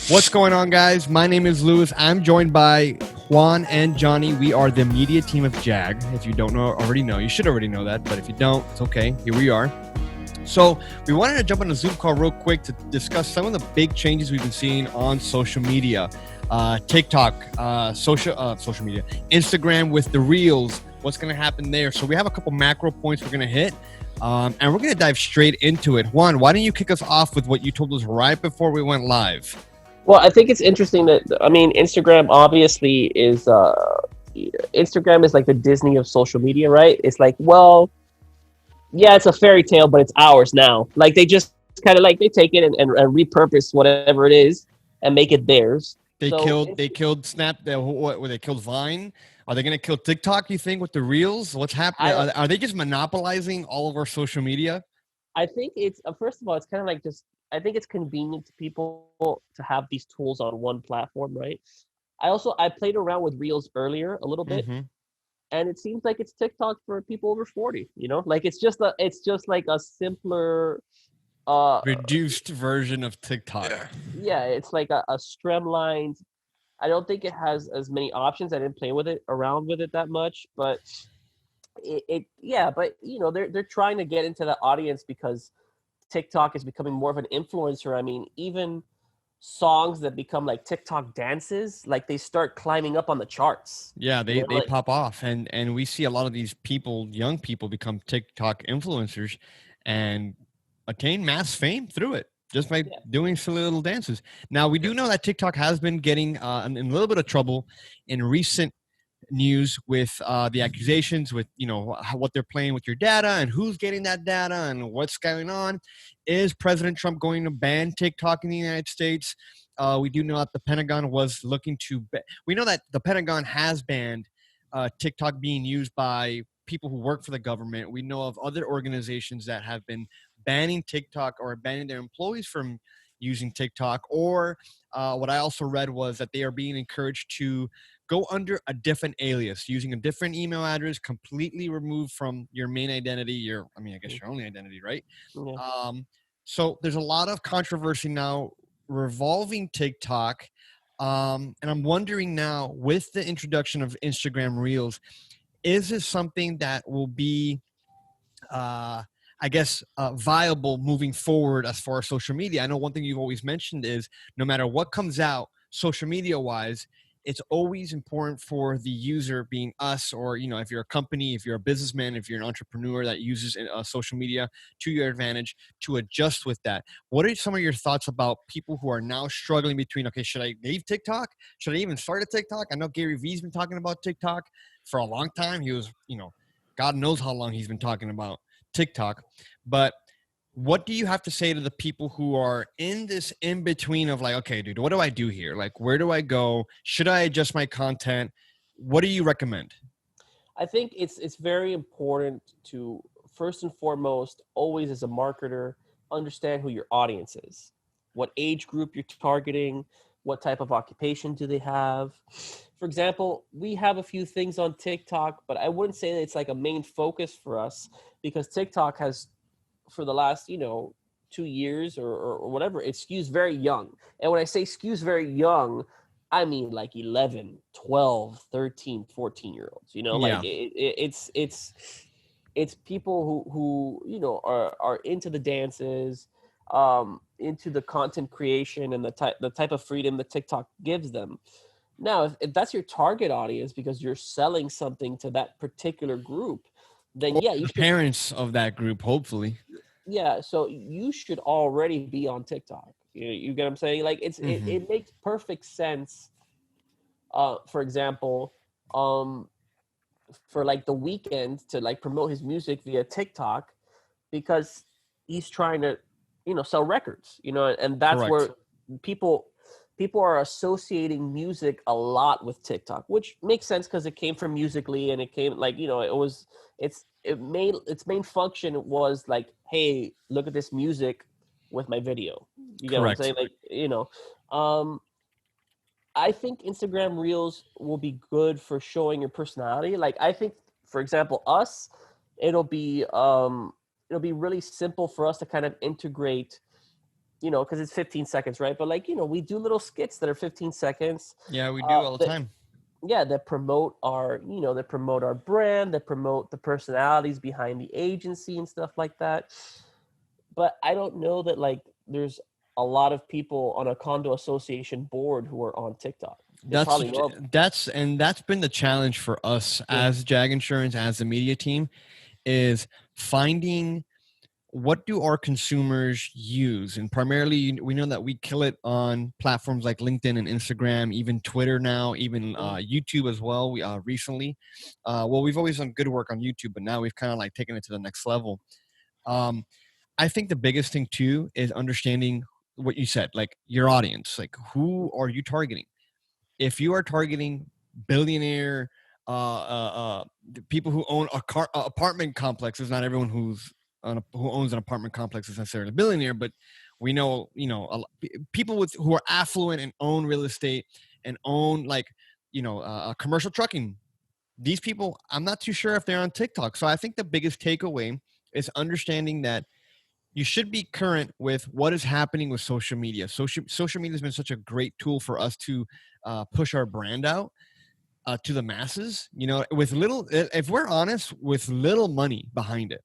What's going on, guys? My name is Luis. I'm joined by Juan and Johnny. We are the media team of JAG. If you don't already know, you should already know that. But if you don't, it's okay. Here we are. So we wanted to jump on a Zoom call real quick to discuss some of the big changes we've been seeing on social media, TikTok, social media, Instagram with the Reels. What's going to happen there? So we have a couple macro points we're going to hit. And we're going to dive straight into it. Juan, why don't you kick us off with what you told us right before we went live? Well, I think it's interesting that Instagram obviously is Instagram is like the Disney of social media, right? It's like, well, yeah, it's a fairy tale, but it's ours now. Like they just kind of like they take it and repurpose whatever it is and make it theirs. They So killed Snap. They killed Vine. Are they going to kill TikTok? You think with the Reels? What's happening? Are they just monopolizing all of our social media? I think it's first of all, it's kind of like just I think it's convenient to people to have these tools on one platform, right? I played around with Reels earlier a little bit, Mm-hmm. and it seems like it's TikTok for people over 40. You know, like it's just like a simpler, uh, Reduced version of TikTok. yeah, it's like a streamlined. I don't think it has as many options. I didn't play with it around with it that much, but yeah, but they're trying to get into the audience because TikTok is becoming more of an influencer. I mean, even songs that become like TikTok dances, like they start climbing up on the charts. Yeah, You know, they like pop off, and we see a lot of these people, young people, become TikTok influencers, and attain mass fame through it just by yeah, doing silly little dances. Now we do know that TikTok has been getting in a little bit of trouble in recent news with the accusations with what they're playing with your data and who's getting that data and what's going on. Is President Trump going to ban TikTok in the United States? We do know that the Pentagon was looking to we know that the Pentagon has banned TikTok being used by people who work for the government. We know of other organizations that have been banning TikTok or banning their employees from using TikTok. Or what I also read was that they are being encouraged to go under a different alias, using a different email address, completely removed from your main identity, I guess your only identity, right? yeah. Um, so there's a lot of controversy now revolving TikTok. And I'm wondering now, with the introduction of Instagram Reels, is this something that will be viable moving forward as far as social media? I know one thing you've always mentioned is no matter what comes out social media wise, it's always important for the user, being us, or if you're a company, if you're a businessman, if you're an entrepreneur that uses social media to your advantage, to adjust with that. What are some of your thoughts about people who are now struggling between, okay, should I leave TikTok? Should I even start a TikTok? I know Gary Vee's been talking about TikTok for a long time. He was, God knows how long he's been talking about TikTok. But what do you have to say to the people who are in this in between of like, okay, dude, what do I do here? Like, where do I go? Should I adjust my content? What do you recommend? I think it's very important to first and foremost, always as a marketer, understand who your audience is, what age group you're targeting, what type of occupation do they have. For example, we have a few things on TikTok, but I wouldn't say that it's like a main focus for us because TikTok has, for the last 2 years or whatever, it skews very young. And when I say skews very young, I mean like 11, 12, 13, 14 year olds, like Yeah, it's people who are into the dances, into the content creation and the type of freedom that TikTok gives them. Now if that's your target audience because you're selling something to that particular group, then or yeah, you the should. parents of that group, hopefully. Yeah, so you should already be on TikTok. You get what I'm saying? Like Mm-hmm. it makes perfect sense. For example, um, for like the weekend to like promote his music via TikTok because he's trying to, sell records. And that's Correct. where people people are associating music a lot with TikTok, which makes sense because it came from Musically and it came like its main function was like, hey, look at this music with my video. You get what I'm Correct. saying? Like um, I think Instagram Reels will be good for showing your personality. Like I think, for example, us, it'll be um, it'll be really simple for us to kind of integrate because it's 15 seconds, right? But like, we do little skits that are 15 seconds. Yeah, we do all the That time. that promote our brand, that promote the personalities behind the agency and stuff like that. But I don't know that like there's a lot of people on a condo association board who are on TikTok. They That's probably know. that's been the challenge for us as JAG Insurance, as the media team, is finding what do our consumers use. And primarily we know that we kill it on platforms like LinkedIn and Instagram, even Twitter now, even YouTube as well. We recently we've always done good work on YouTube, but now we've kind of like taken it to the next level. I think the biggest thing too is understanding what you said, like your audience, like who are you targeting? If you are targeting billionaire people who own apartment complexes, not everyone who owns an apartment complex is necessarily a billionaire, but we know people who are affluent and own real estate and own like commercial trucking. These people, I'm not too sure if they're on TikTok. So I think the biggest takeaway is understanding that you should be current with what is happening with social media. Social media has been such a great tool for us to push our brand out to the masses. With little, if we're honest, with little money behind it.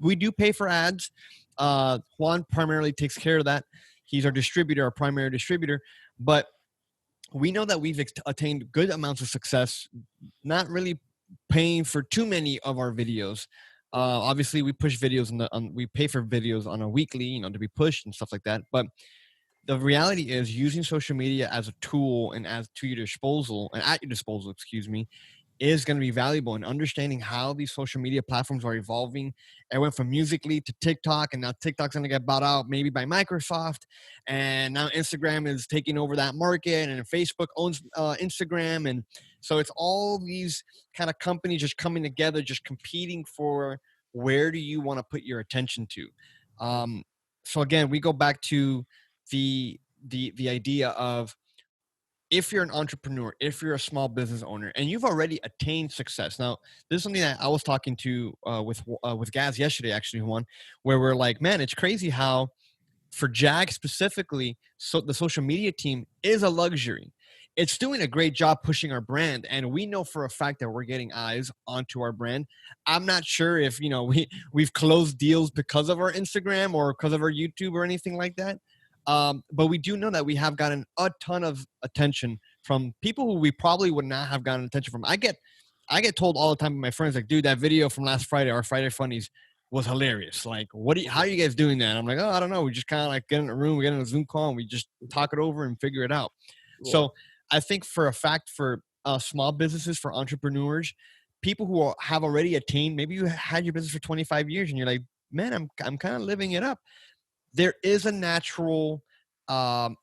We do pay for ads. Juan primarily takes care of that. He's our distributor, our primary distributor. But we know that we've attained good amounts of success, not really paying for too many of our videos. Obviously, we push videos we pay for videos on a weekly, to be pushed and stuff like that. But the reality is, using social media as a tool and as to your disposal and at your disposal, excuse me, is going to be valuable, and understanding how these social media platforms are evolving. It went from Musically to TikTok, and now TikTok's going to get bought out maybe by Microsoft, and now Instagram is taking over that market, and Facebook owns Instagram, and so it's all these kind of companies just coming together, just competing for where do you want to put your attention to. So again, we go back to the idea of, if you're an entrepreneur, if you're a small business owner, and you've already attained success. Now, this is something that I was talking to with Gaz yesterday, actually, one, where we're like, man, it's crazy how for JAG specifically, so the social media team is a luxury. It's doing a great job pushing our brand, and we know for a fact that we're getting eyes onto our brand. I'm not sure if we've closed deals because of our Instagram or because of our YouTube or anything like that. But we do know that we have gotten a ton of attention from people who we probably would not have gotten attention from. I get told all the time by my friends, like, dude, that video from last Friday, our Friday Funnies, was hilarious. Like, how are you guys doing that? I'm like, oh, I don't know. We just kind of like get in a room, we get in a Zoom call, and we just talk it over and figure it out. Yeah. So I think for a fact, for small businesses, for entrepreneurs, people who have already attained, maybe you had your business for 25 years and you're like, man, I'm kind of living it up. There is a natural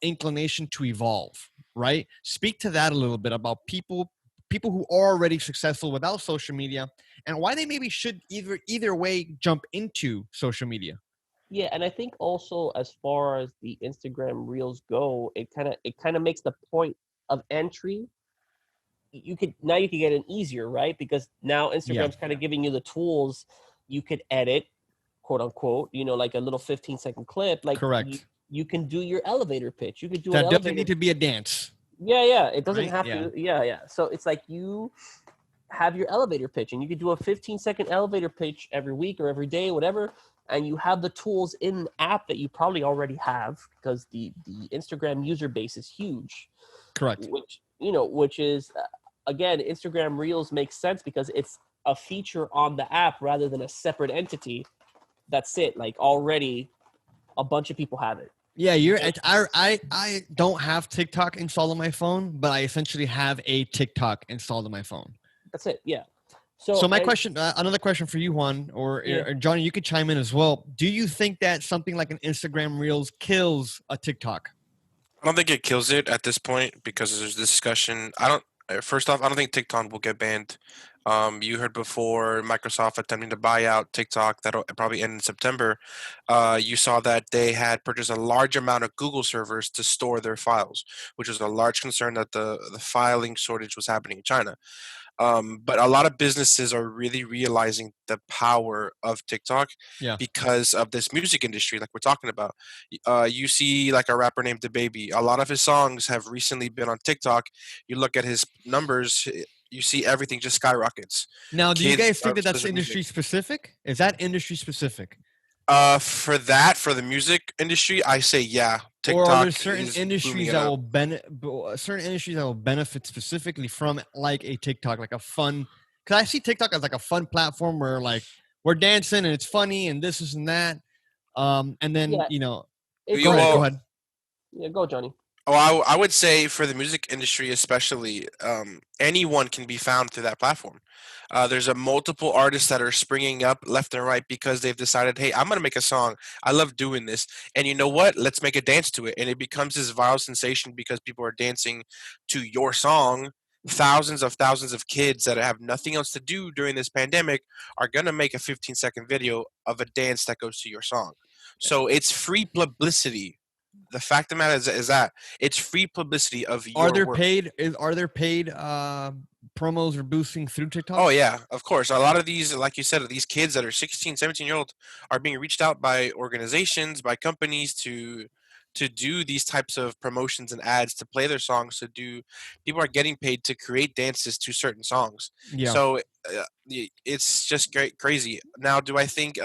inclination to evolve, right? Speak to that a little bit about people who are already successful without social media, and why they maybe should either way jump into social media. Yeah, and I think also as far as the Instagram Reels go, it kind of makes the point of entry. You could get it easier, right? Because now Instagram's kind of giving you the tools. You could edit, quote unquote, like a little 15-second clip. Like, correct. You can do your elevator pitch. You could do that doesn't need to be a dance. Yeah. It doesn't right? have to. Yeah. So it's like you have your elevator pitch, and you could do a 15-second elevator pitch every week or every day, whatever. And you have the tools in the app that you probably already have, because the Instagram user base is huge. Correct. Which is, again, Instagram Reels makes sense because it's a feature on the app rather than a separate entity. That's it. Like, already a bunch of people have it. Yeah, I don't have TikTok installed on my phone, but I essentially have a TikTok installed on my phone. That's it. Yeah. So my question, another question for you, Juan, or Johnny, you could chime in as well. Do you think that something like an Instagram Reels kills a TikTok? I don't think it kills it at this point, because there's discussion. First off, I don't think TikTok will get banned. You heard before Microsoft attempting to buy out TikTok. That'll probably end in September. You saw that they had purchased a large amount of Google servers to store their files, which was a large concern that the filing shortage was happening in China. But a lot of businesses are really realizing the power of TikTok Yeah. because of this music industry, like we're talking about. You see, like a rapper named DaBaby. A lot of his songs have recently been on TikTok. You look at his numbers, you see everything just skyrockets. Now, do you Kids guys think are that that's listening to music. industry specific? Is that industry specific? For the music industry, I say yeah. Or are there TikTok certain is booming industries it that up. will benefit specifically from like a TikTok, like a fun? Because I see TikTok as like a fun platform where like we're dancing and it's funny and this and that. And then Yeah, it's go You ahead, go well, ahead. yeah. Go, Johnny. Oh, I would say for the music industry, especially, anyone can be found through that platform. There's a multiple artists that are springing up left and right because they've decided, hey, I'm gonna make a song. I love doing this, and you know what? Let's make a dance to it, and it becomes this viral sensation because people are dancing to your song. Thousands of kids that have nothing else to do during this pandemic are gonna make a 15-second video of a dance that goes to your song. So it's free publicity. The fact of the matter is that it's free publicity of Are your there work. paid promos or boosting through Oh TikTok? yeah, of course. A lot of these, like you said, these kids that are 16, 17-year old are being reached out by organizations, by companies to do these types of promotions and ads to play their songs. People are getting paid to create dances to certain songs. Yeah. So it's just great, crazy. Now, do I think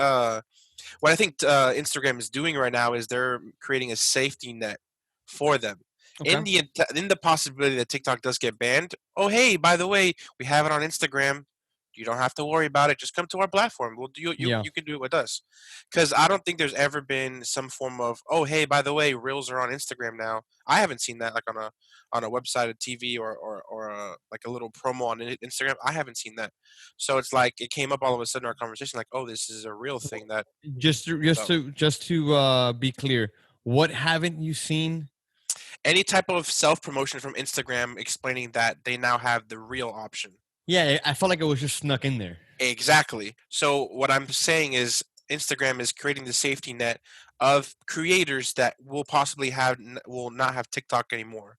what I think Instagram is doing right now is they're creating a safety net for them. Okay. In the possibility that TikTok does get banned, oh hey, by the way, we have it on Instagram. You don't have to worry about it. Just come to our platform. We'll do Yeah. you can do it with us. Because I don't think there's ever been some form of, oh hey, by the way, reels are on Instagram now. I haven't seen that like on a website, a TV, or like a little promo on Instagram. I haven't seen that. So it's like it came up all of a sudden in our conversation, like, oh, this is a real thing that so Just to be clear, what haven't you seen? any type of self promotion from Instagram explaining that they now have the real option. Yeah, I felt like it was just snuck in there. Exactly. So what I'm saying is Instagram is creating the safety net of creators that will possibly will not have TikTok anymore.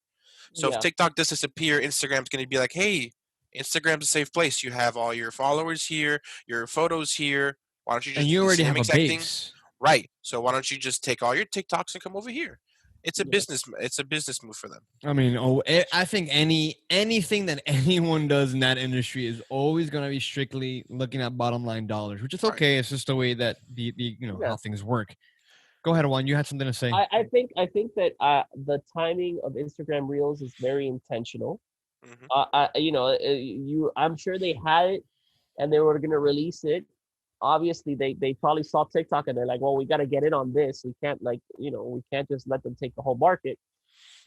So if Yeah, TikTok does disappear, Instagram's going to be like, "Hey, Instagram's a safe place. You have all your followers here, your photos here. Why don't you And just do you the already same have a exact thing?" base. Right. So why don't you just take all your TikToks and come over here? yeah, It's a business move for them. I mean, I think anything that anyone does in that industry is always going to be strictly looking at bottom line dollars, which is Right. okay. It's just the way that the yeah. how things work. Go ahead, Juan. You had something to say. I think that the timing of Instagram Reels is very intentional. Hmm. I'm sure they had it and they were gonna release it. Obviously, they probably saw TikTok and they're like, well, we got to get in on this. We can't we can't just let them take the whole market.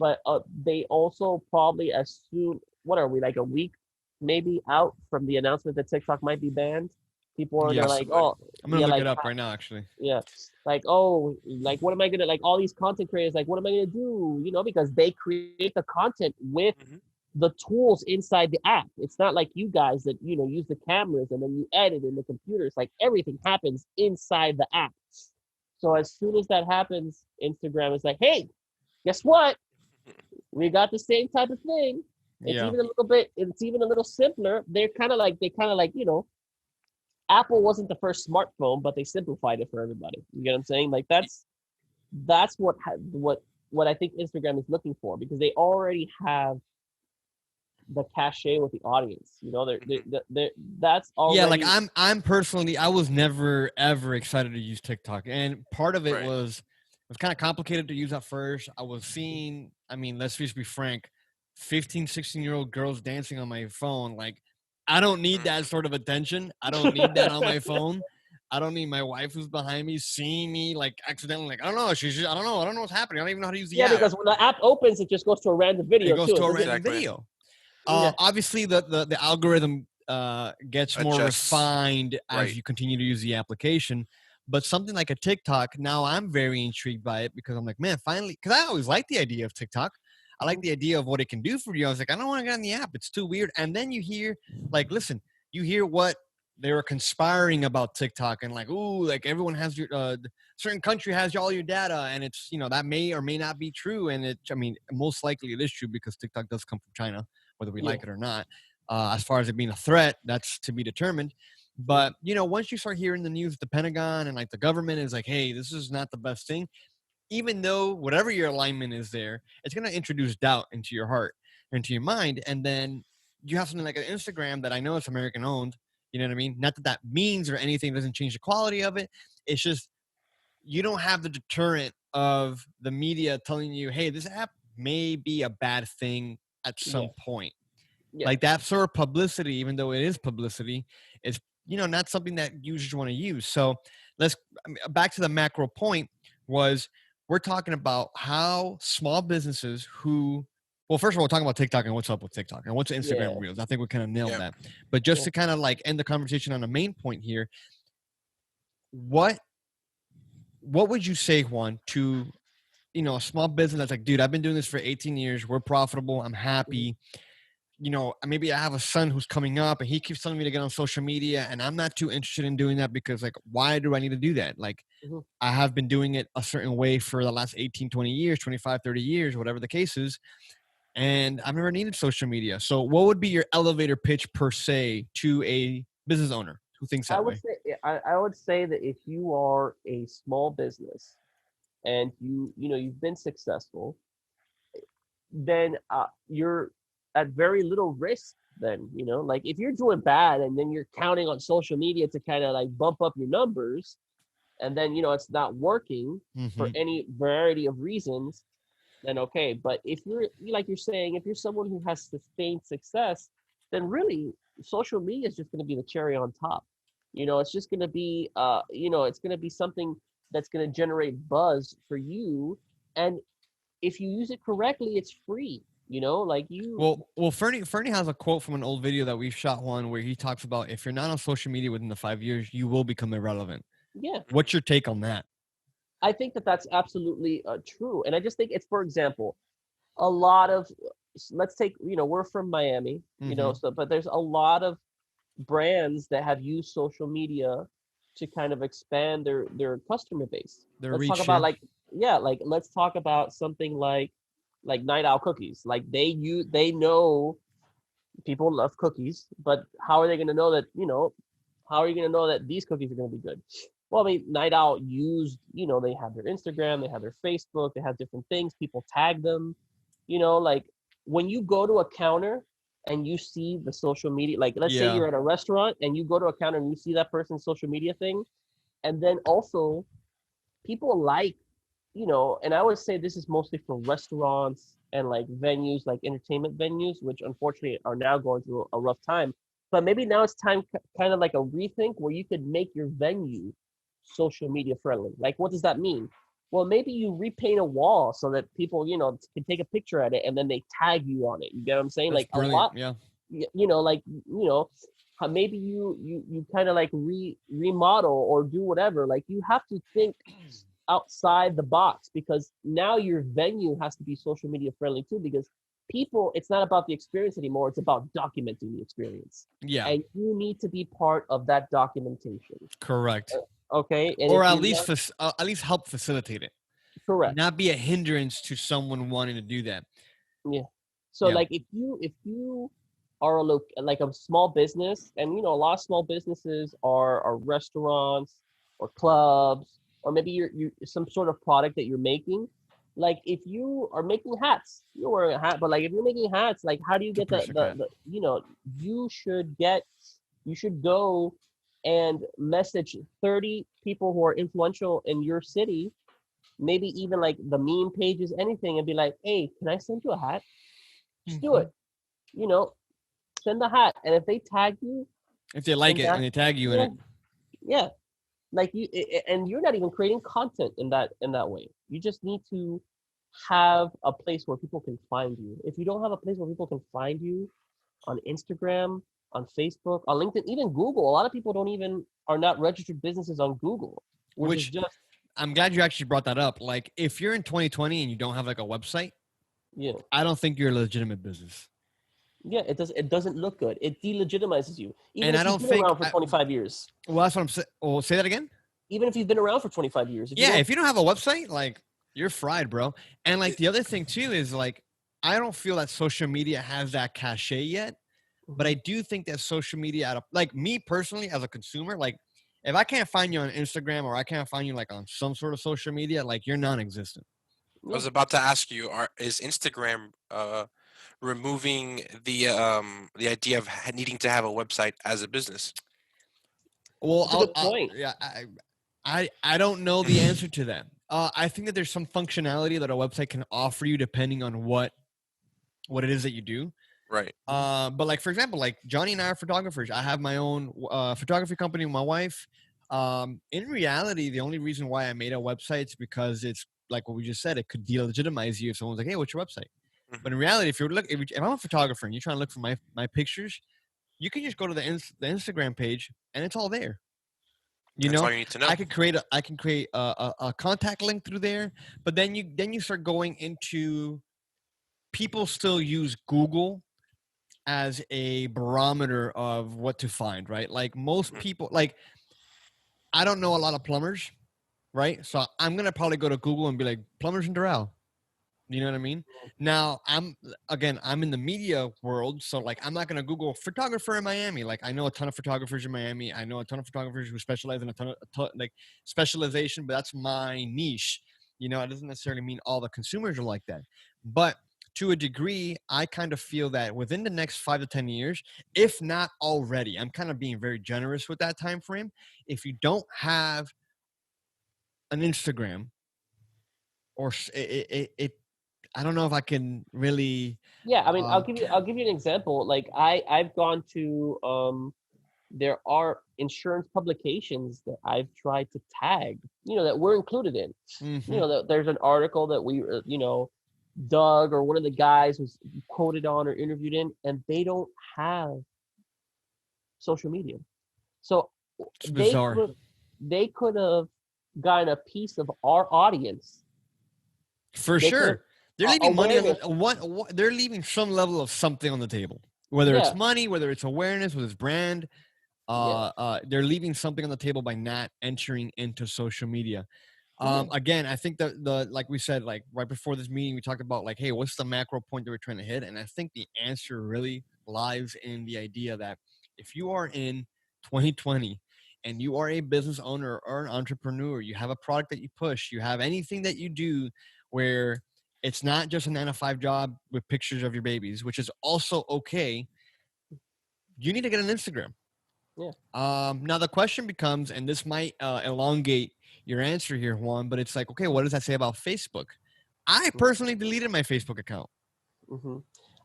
But they also probably assume, what are we, like a week maybe out from the announcement that TikTok might be banned? People are gonna Yeah, like, Possibly. oh I'm gonna yeah, look like it up right now. Actually, yeah, like, oh, like what am I gonna, like, all these content creators, like what am I gonna do? Because they create the content with Hmm. the tools inside the app. It's not like you guys that use the cameras and then you edit in the computers. Like everything happens inside the app. So as soon as that happens, Instagram is like, hey, guess what? We got the same type of thing. yeah. It's even a little simpler. They kind of like, Apple wasn't the first smartphone, but they simplified it for everybody. You get what I'm saying? Like that's what I think Instagram is looking for, because they already have the cachet with the audience. That's Yeah, like already. I'm personally, I was never ever excited to use TikTok, and part of it Right. was kind of complicated to use at first. I was seeing, I mean, let's just be frank, 15, 16-year-old girls dancing on my phone. Like, I don't need that Hmm. sort of attention. I don't need that on my phone. I don't need my wife who's behind me seeing me like accidentally. Like, I don't know. I don't know what's happening. I don't even know how to use the Yeah, app. because when the app opens, it just goes to a random It video goes too. to It a doesn't. random Exactly. video. Yeah, Obviously, the algorithm gets more Adjusts. refined as Right. you continue to use the application. But something like a TikTok, now I'm very intrigued by it because I'm like, man, finally, because I always liked the idea of TikTok. I like mhm, the idea of what it can do for you. I was like, I don't want to get on the app. It's too weird. And then you hear, like, listen, you hear what they were conspiring about TikTok and like, ooh, like everyone has your certain country has all your data, and it's that may or may not be true. And I mean, most likely it is true because TikTok does come from China, whether we yeah, like it or not. As far as it being a threat, that's to be determined. But once you start hearing the news, the Pentagon and like the government is like, hey, this is not the best thing. Even though whatever your alignment is there, it's going to introduce doubt into your heart, into your mind. And then you have something like an Instagram that I know it's American owned. You know what I mean? Not that that means or anything, doesn't change the quality of it. It's just you don't have the deterrent of the media telling you, hey, this app may be a bad thing at some point. Yeah. Like that sort of publicity, even though it is publicity, is not something that users want to use. So back to the macro point was we're talking about how small businesses who, well, first of all, we're talking about TikTok and what's up with TikTok and what's Instagram Reels. I think we kind of nailed that. But just to kind of like end the conversation on the main point here, what would you say, Juan, to a small business that's like, dude, I've been doing this for 18 years. We're profitable. I'm happy. Maybe I have a son who's coming up and he keeps telling me to get on social media and I'm not too interested in doing that because like, why do I need to do that? Like I have been doing it a certain way for the last 18, 20 years, 25, 30 years, whatever the case is. And I've never needed social media. So what would be your elevator pitch per se to a business owner who thinks that way? I would say that if you are a small business and you've been successful, then you're at very little risk. Then like if you're doing bad and then you're counting on social media to kind of like bump up your numbers, and then it's not working for any variety of reasons, then okay. But if you're like you're saying, if you're someone who has sustained success, then really social media is just going to be the cherry on top. It's just going to be it's going to be something that's going to generate buzz for you, and if you use it correctly, it's free. Like you. Well, Fernie has a quote from an old video that we've shot one where he talks about if you're not on social media within the 5 years, you will become irrelevant. Yeah. What's your take on that? I think that's absolutely true, and I just think it's, for example, a lot of, let's take, we're from Miami, but there's a lot of brands that have used social media to kind of expand their customer base. Let's talk about let's talk about something like Night Owl cookies. Like they know people love cookies, but how are they going to know that, how are you going to know that these cookies are going to be good? Well, I mean, Night Owl used, they have their Instagram, they have their Facebook, they have different things. People tag them, like when you go to a counter and you see the social media, like let's say you're at a restaurant and you go to a counter and you see that person's social media thing. And then also people like, and I would say this is mostly for restaurants and like venues, like entertainment venues, which unfortunately are now going through a rough time. But maybe now it's time kind of like a rethink where you could make your venue social media friendly. Like, what does that mean? Well, maybe you repaint a wall so that people, can take a picture at it and then they tag you on it. You get what I'm saying? That's like brilliant. a lot, maybe you kind of like remodel or do whatever. Like you have to think outside the box, because now your venue has to be social media friendly too, because people, it's not about the experience anymore, it's about documenting the experience. And you need to be part of that documentation. Correct. Okay. And or at least help facilitate it. Correct. Not be a hindrance to someone wanting to do that. So like if you are like a small business, and a lot of small businesses are restaurants or clubs, or maybe you're some sort of product that you're making. Like if you are making hats, you're wearing a hat, but like if you're making hats, like how do you get the you should go and message 30 people who are influential in your city, maybe even like the meme pages, anything, and be like, hey, can I send you a hat? Just do it. Send the hat, and if they tag you, if they like it and they tag you in it, like you, and you're not even creating content in that way. You just need to have a place where people can find you. If you don't have a place where people can find you on Instagram, on Facebook, on LinkedIn, even Google, a lot of people are not registered businesses on Google, which is just. I'm glad you actually brought that up. Like if you're in 2020 and you don't have like a website, I don't think you're a legitimate business. It doesn't look good. It delegitimizes you. Even and if I don't you've been think around for 25 years. Well, that's what I'm saying. Well, say that again. Even if you've been around for 25 years. If you don't have a website, like you're fried, bro. And like the other thing too is like I don't feel that social media has that cachet yet But I do think that social media, like me personally as a consumer, like if I can't find you on Instagram or I can't find you like on some sort of social media, like you're non-existent. I Yeah. was about to ask you, is Instagram removing the idea of needing to have a website as a business? Well, That's a good point. yeah, I don't know the answer to that. I think that there's some functionality that a website can offer you depending on what it is that you do. Right. But like for example, like Johnny and I are photographers. I have my own photography company with my wife. In reality, the only reason why I made a website is because it's like what we just said. It could delegitimize you if someone's like, "Hey, what's your website?" But in Hmm. reality, if I'm a photographer and you're trying to look for my pictures, you can just go to the Instagram page and it's all there. You That's know, all you need to know. I can create a contact link through there, but then you start going into people still use Google as a barometer of what to find, right? Like most Mhm. people, like I don't know a lot of plumbers, right? So I'm gonna probably go to Google and be like plumbers in Doral. You know what I mean? Now I'm in the media world, so like I'm not gonna Google photographer in Miami. Like I know a ton of photographers in Miami. I know a ton of photographers who specialize in a ton like specialization, but that's my niche. You know, it doesn't necessarily mean all the consumers are like that. But to a degree, I kind of feel that within the next 5 to 10 years, if not already, I'm kind of being very generous with that time frame. If you don't have an Instagram or it I don't know if I can really. Yeah, I mean, Uh, I'll give you an example. Like I've gone to there are insurance publications that I've tried to tag, that we're included in. mhm. That there's an article that we Doug or one of the guys was quoted on or interviewed in, and they don't have social media. So It's they bizarre. could they could have gotten a piece of our audience. For They could have sure. They're leaving money on the awareness. what they're leaving some level of something on the table. Whether it's Yeah, money, whether it's awareness, whether it's brand, yeah. they're leaving something on the table by not entering into social media. Yeah. Again, I think that the like we said, like right before this meeting, we talked about like, hey, what's the macro point that we're trying to hit? And I think the answer really lies in the idea that if you are in 2020 and you are a business owner or an entrepreneur, you have a product that you push, you have anything that you do where it's not just a 9 to 5 job with pictures of your babies, which is also okay. You need to get an Instagram. Yeah. Now the question becomes, and this might elongate your answer here, Juan, but it's like, okay, what does that say about Facebook? I personally deleted my Facebook account. Hmm.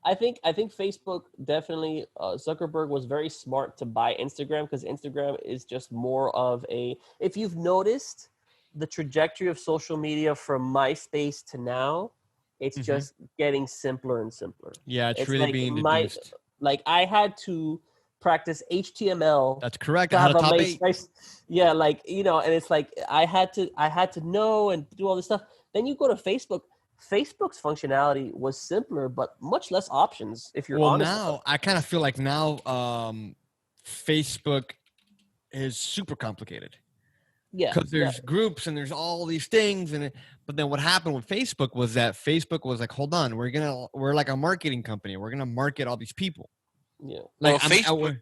I think Facebook definitely Zuckerberg was very smart to buy Instagram because Instagram is just more of a. If you've noticed the trajectory of social media from MySpace to now, it's Hmm. just getting simpler and simpler. Yeah, it's It's really like being deduced. I had to practice HTML That's correct. to I had have a a top 8. MySpace. Yeah, and it's like I had to know and do all this stuff. Then you go to Facebook. Facebook's functionality was simpler, but much less options. If you're Well, honest about now I kind of feel like now Facebook is super complicated it. Yeah, because yeah, there's groups and there's all these things but then what happened with Facebook was that Facebook was like, hold on, we're like a marketing company, we're gonna market all these people. yeah, Like Well, Facebook go ahead, go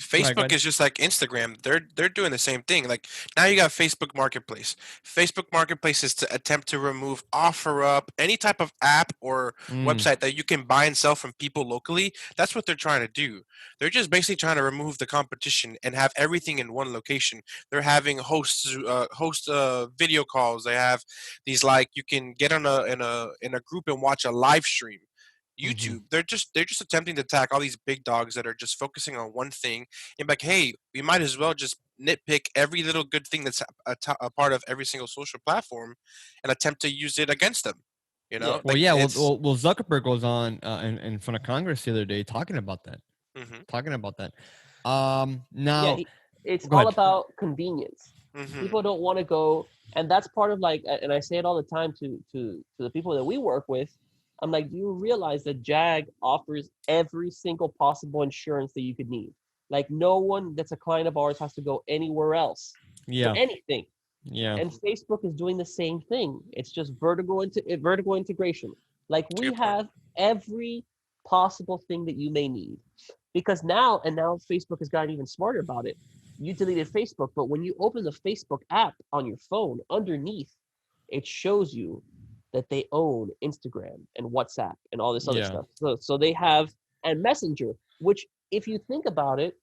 Facebook ahead. is just like Instagram. They're doing the same thing. Like now you got Facebook Marketplace. Facebook Marketplace is to attempt to remove OfferUp, any type of app or Mm, website that you can buy and sell from people locally. That's what they're trying to do. They're just basically trying to remove the competition and have everything in one location. They're having host video calls. They have these like you can get on a group and watch a live stream. mhm. YouTube, they're just attempting to attack all these big dogs that are just focusing on one thing and be like, hey, we might as well just nitpick every little good thing that's a part of every single social platform and attempt to use it against them. You yeah, know, Well, like yeah. it's. Zuckerberg was on in front of Congress the other day talking about that. Hmm. Talking about that. yeah. Now It's go all ahead. about convenience. Hmm. People don't want to go, and that's part of and I say it all the time to the people that we work with. I'm like, do you realize that JAG offers every single possible insurance that you could need? Like, no one that's a client of ours has to go anywhere else for Yeah, anything. yeah. And Facebook is doing the same thing. It's just vertical integration. Like It's a we good point. have every possible thing that you may need. because now Facebook has gotten even smarter about it. You deleted Facebook, but when you open the Facebook app on your phone, underneath it shows you that they own Instagram and WhatsApp and all this other Yeah. stuff. So they have, and Messenger, which if you think about it,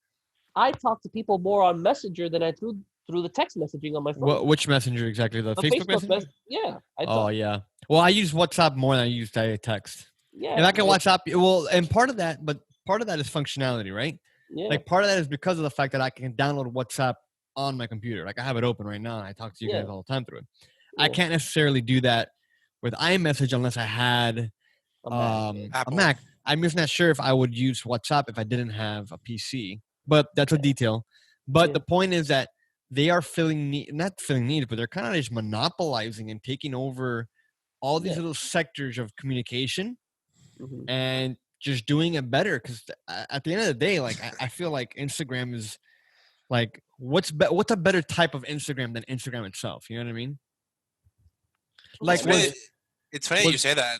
I talk to people more on Messenger than I do through the text messaging on my phone. Which messenger exactly? The The Facebook messenger? yeah. Oh yeah. Well, I use WhatsApp more than I use text. Yeah. If I can WhatsApp, well, and part of that is functionality, right? Yeah. Like part of that is because of the fact that I can download WhatsApp on my computer. Like I have it open right now, and I talk to you guys all the time through it. I Yeah. can't necessarily do that with iMessage unless I had A Mac, a Apple. Mac. I'm just not sure if I would use WhatsApp if I didn't have a PC. But that's a detail. But Yeah. the point is that they are not filling needs, but they're kind of just monopolizing and taking over all these little sectors of communication Mhm. and just doing it better. Because at the end of the day, like I feel like Instagram is like what's a better type of Instagram than Instagram itself? You know what I mean? Like It's funny you say that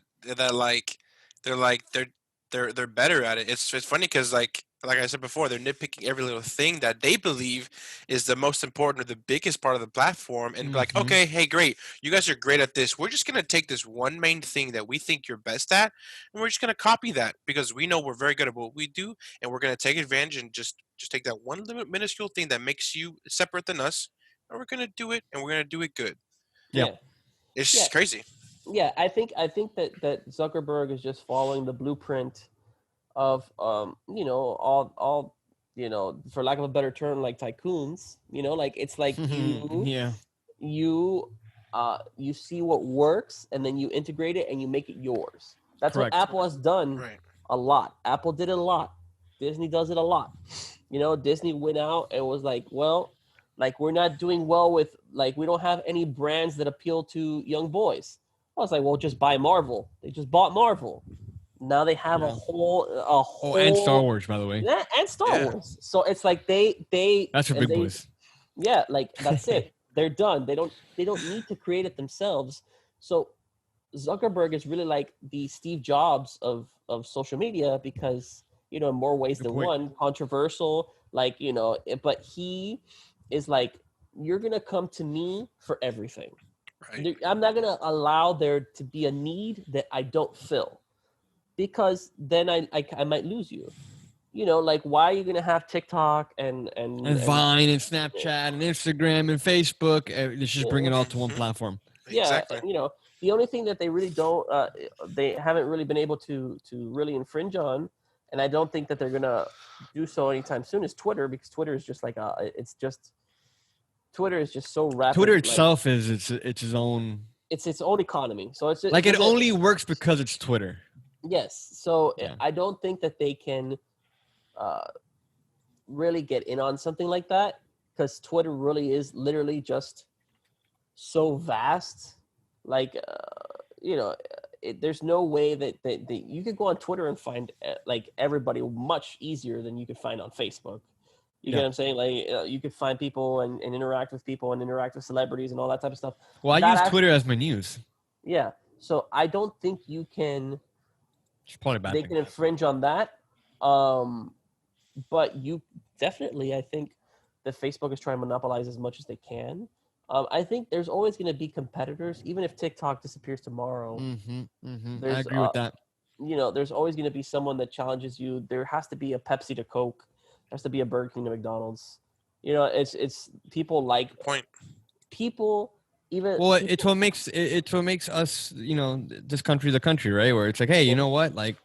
like they're better at it. It's funny because like I said before, they're nitpicking every little thing that they believe is the most important or the biggest part of the platform, and be like, Mhm. okay, hey, great, you guys are great at this. We're just gonna take this one main thing that we think you're best at, and we're just gonna copy that because we know we're very good at what we do, and we're gonna take advantage and just take that one little minuscule thing that makes you separate than us, and we're gonna do it, and we're gonna do it good. Yeah. Yeah. It's Yeah. crazy. Yeah. I think that Zuckerberg is just following the blueprint of all for lack of a better term, like tycoons. Like it's like Yeah. you see what works and then you integrate it and you make it yours. That's Correct. what Apple has done Right. a lot. Apple did it a lot. Disney does it a lot. Disney went out and was like, well, like we're not doing well with, like, we don't have any brands that appeal to young boys. I was like, well, just buy Marvel. They just bought Marvel. Now they have a Yeah. whole Oh, and Star Wars, by the way. yeah, and Star Yeah. Wars. So it's like That's for big boys. yeah, like that's it. They're done. They don't need to create it themselves. So Zuckerberg is really like the Steve Jobs of social media because, in more ways Good than point. one, controversial, like, but he is like, you're going to come to me for everything. Right. I'm not going to allow there to be a need that I don't fill, because then I might lose you. Like, why are you going to have TikTok and Vine and Snapchat and Instagram and Facebook? Let's just bring it all to one Mhm. platform. yeah, Exactly. the only thing that they really don't they haven't really been able to really infringe on, and I don't think that they're gonna do so anytime soon, is Twitter, because Twitter is just like Twitter is just so rapid. Twitter like, itself is it's its own. it's its own economy, so it's Like it doesn't- only works because it's Twitter. yes. So Yeah. I don't think that they can really get in on something like that, because Twitter really is literally just so vast. Like, there's no way that you could go on Twitter and find like everybody much easier than you could find on Facebook. You get what I'm saying? Like, you could find people and interact with people and interact with celebrities and all that type of stuff. Well, I use Twitter as my news. Yeah. So I don't think you can. It's probably a bad They thing. can infringe on that. But you definitely, I think that Facebook is trying to monopolize as much as they can. I think there's always going to be competitors, even if TikTok disappears tomorrow. I agree with that. There's always going to be someone that challenges you. There has to be a Pepsi to Coke. There has to be a Burger King to McDonald's. It's people like Point. people. Even Well, people, it's what makes us, this country the country, right? Where it's like, hey, you know what? Like,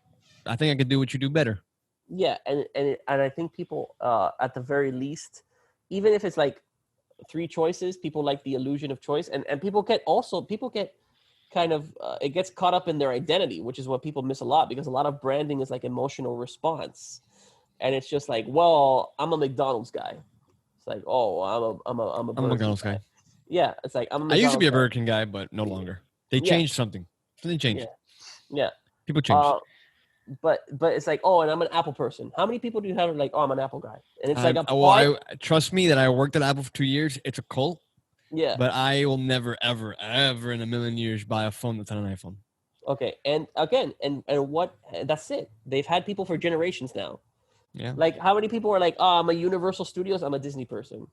I think I could do what you do better. yeah, and I think people, at the very least, even if it's like 3 choices, people like the illusion of choice, and people get kind of it gets caught up in their identity, which is what people miss a lot, because a lot of branding is like emotional response, and it's just like, well, I'm a McDonald's guy. It's like, oh, I'm a I'm a Burger McDonald's King guy. Yeah, it's like, I'm a I McDonald's used to be a guy. Burger King guy, but no longer. They changed something. Something changed. Yeah. People changed. But it's like, oh, and I'm an Apple person. How many people do you have like, oh, I'm an Apple guy? And it's like trust me that I worked at Apple for 2 years. It's a cult. Yeah. But I will never, ever, ever in a million years buy a phone that's on an iPhone. Okay, and again, and what? That's it. They've had people for generations now. Yeah. Like, how many people are like, oh, I'm a Universal Studios, I'm a Disney person.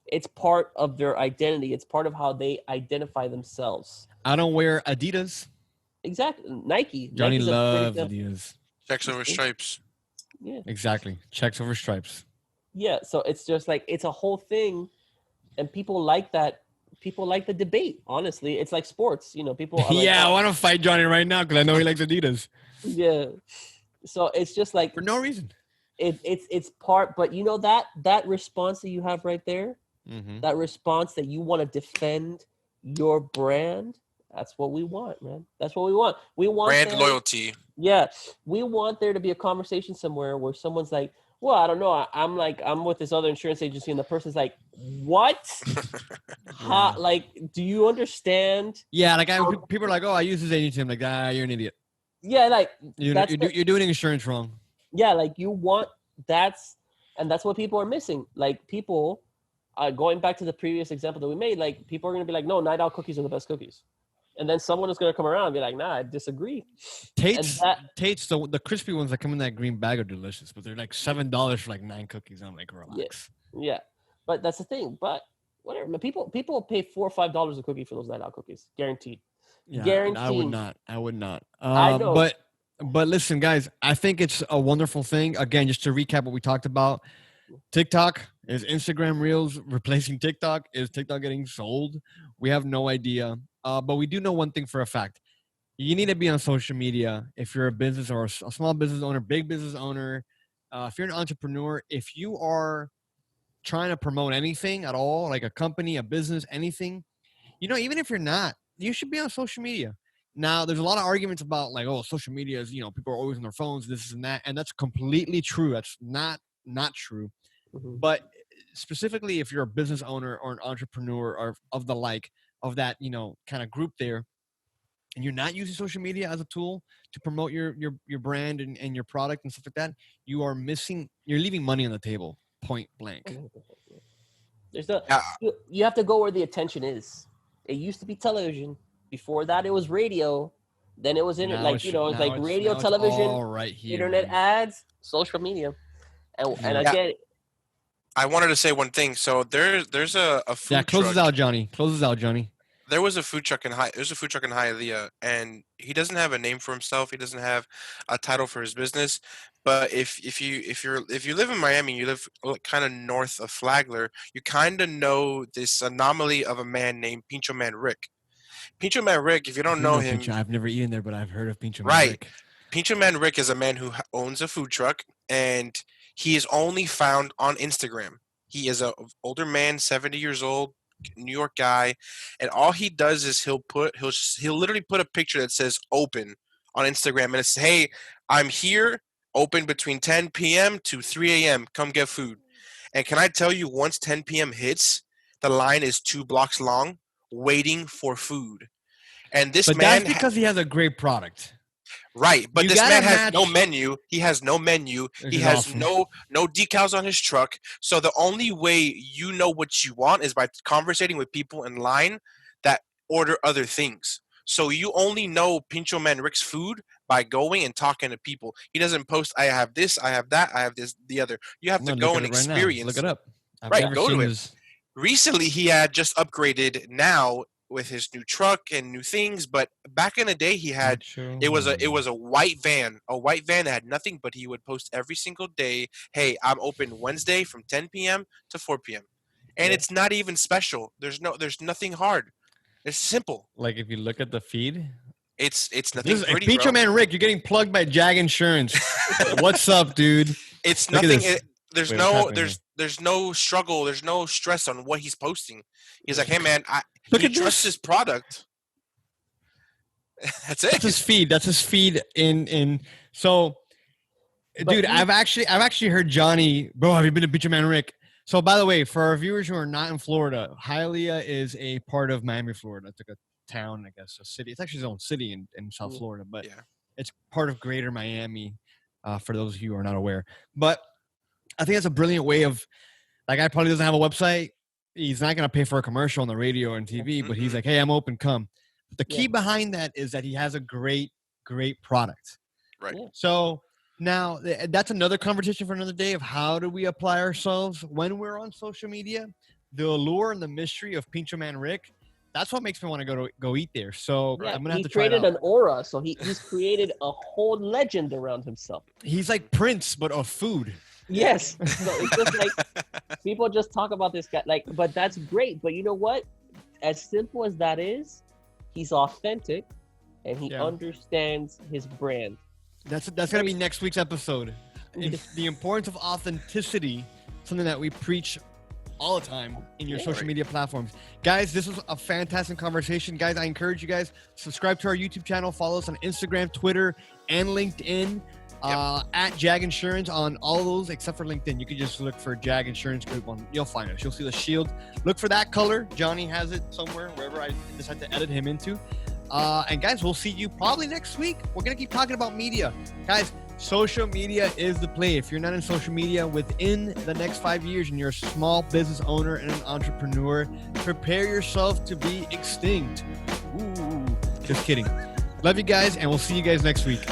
It's part of their identity. It's part of how they identify themselves. I don't wear Adidas. Exactly. Nike. Johnny Nike's a great loves example. Adidas. Checks over stripes. Yeah. Exactly. Checks over stripes. Yeah. So it's just like, it's a whole thing. And people like that. People like the debate, honestly. It's like sports. You know, people are like, Yeah, I oh, want to fight Johnny right now because I know he likes Adidas yeah. So it's just like, for no reason. it's part, but you know, that response that you have right there, Mm-hmm. that response that you want to defend your brand, that's what we want, man. That's what we want. We want Brand there, loyalty. yeah, we want there to be a conversation somewhere where someone's like, well, I don't know, I'm with this other insurance agency, and the person's like, what? Yeah. Like, do you understand? Yeah, like people are like, oh, I use this agency. I'm like, you're an idiot. Yeah, like You're doing insurance wrong. yeah, like you want that's what people are missing. Like people, going back to the previous example that we made, like people are gonna be like, no, Night Owl cookies are the best cookies, and then someone is gonna come around and be like, nah, I disagree. Tate's And the crispy ones that come in that green bag are delicious, but they're like $7 for like 9 cookies. I'm like, relax. yeah, but that's the thing. But whatever, man, people pay $4 or $5 a cookie for those Night Owl cookies, guaranteed. Yeah, Guaranteed. I would not. I know. But listen, guys, I think it's a wonderful thing. Again, just to recap what we talked about, TikTok is Instagram Reels replacing TikTok. Is TikTok getting sold? We have no idea. But we do know one thing for a fact. You need to be on social media if you're a business or a small business owner, big business owner. If you're an entrepreneur, if you are trying to promote anything at all, like a company, a business, anything, even if you're not, you should be on social media. Now, there's a lot of arguments about like, oh, social media is, people are always on their phones, this and that. And that's completely true. That's not true. Mhm. But specifically, if you're a business owner or an entrepreneur or of the like of that, kind of group there, and you're not using social media as a tool to promote your brand and your product and stuff like that, you're leaving money on the table, point blank. There's you have to go where the attention is. It used to be television. Before that, it was radio. Then it was internet. Like, it's like radio, television, all right here, internet man. ads, social media. And again, I wanted to say one thing. So there's a food close truck. this out, Johnny. Close this out, Johnny. There was a food truck in Hialeah, and he doesn't have a name for himself. He doesn't have a title for his business. But if you live in Miami, you live kind of north of Flagler, you kind of know this anomaly of a man named Pincho Man Rick. Pincho Man Rick, if you don't know him, I've never eaten there, but I've heard of Pincho Man right? Rick. Pincho Man Rick is a man who owns a food truck, and he is only found on Instagram. He is an older man, 70 years old, New York guy, and all he does is he'll literally put a picture that says "open" on Instagram, and it's, "Hey, I'm here, open between 10 p.m. to 3 a.m. Come get food." And can I tell you, once 10 p.m. hits, the line is 2 blocks long, waiting for food. And But that's because he has a great product. Right, but this man has no menu. He has no menu. He has awesome. no decals on his truck. So the only way you know what you want is by conversating with people in line that order other things. So you only know Pincho Man Rick's food by going and talking to people. He doesn't post, "I have this, I have that, I have this, the other." You have to go and experience. Look it up. Right, go to it. Recently, he had just upgraded now with his new truck and new things, but back in the day it was a white van that had nothing, but he would post every single day, "Hey, I'm open Wednesday from 10 p.m. to 4 p.m. And it's not even special. There's nothing hard. It's simple. Like if you look at the feed, it's nothing pretty, Pincho Man Rick, you're getting plugged by JAG Insurance. What's up, dude? It's nothing. There's no struggle. There's no stress on what he's posting. He's like, "Hey, man, he trusts his product." That's it. That's his feed in. So, dude, I've actually heard Johnny, bro. Have you been to Pincho Man Rick? So, by the way, for our viewers who are not in Florida, Hialeah is a part of Miami, Florida. It's like a town, I guess, a city. It's actually its own city in South Florida, but it's part of Greater Miami. For those of you who are not aware, but I think that's a brilliant way of, like, guy probably doesn't have a website. He's not going to pay for a commercial on the radio and TV, but he's like, "Hey, I'm open, come." But the key behind that is that he has a great product. Right. So Now, that's another conversation for another day of how do we apply ourselves when we're on social media. The allure and the mystery of Pincho Man Rick, that's what makes me want to go eat there. So Yeah, I'm going to have he to try it created out. an aura, so he's created a whole legend around himself. He's like Prince, but of food. Yes, so it's just like people just talk about this guy, like, but that's great. But you know what? As simple as that is, he's authentic, and he understands his brand. That's going to be next week's episode. The importance of authenticity, something that we preach all the time in your social media platforms. Guys, this was a fantastic conversation. Guys, I encourage you guys, subscribe to our YouTube channel, follow us on Instagram, Twitter, and LinkedIn. At JAG Insurance on all those except for LinkedIn. You can just look for JAG Insurance Group on. You'll find us. You'll see the shield. Look for that color. Johnny has it somewhere, wherever I decide to edit him into. And guys, we'll see you probably next week. We're going to keep talking about media. Guys, social media is the play. If you're not in social media within the next 5 years and you're a small business owner and an entrepreneur, prepare yourself to be extinct. Ooh, just kidding. Love you guys, and we'll see you guys next week.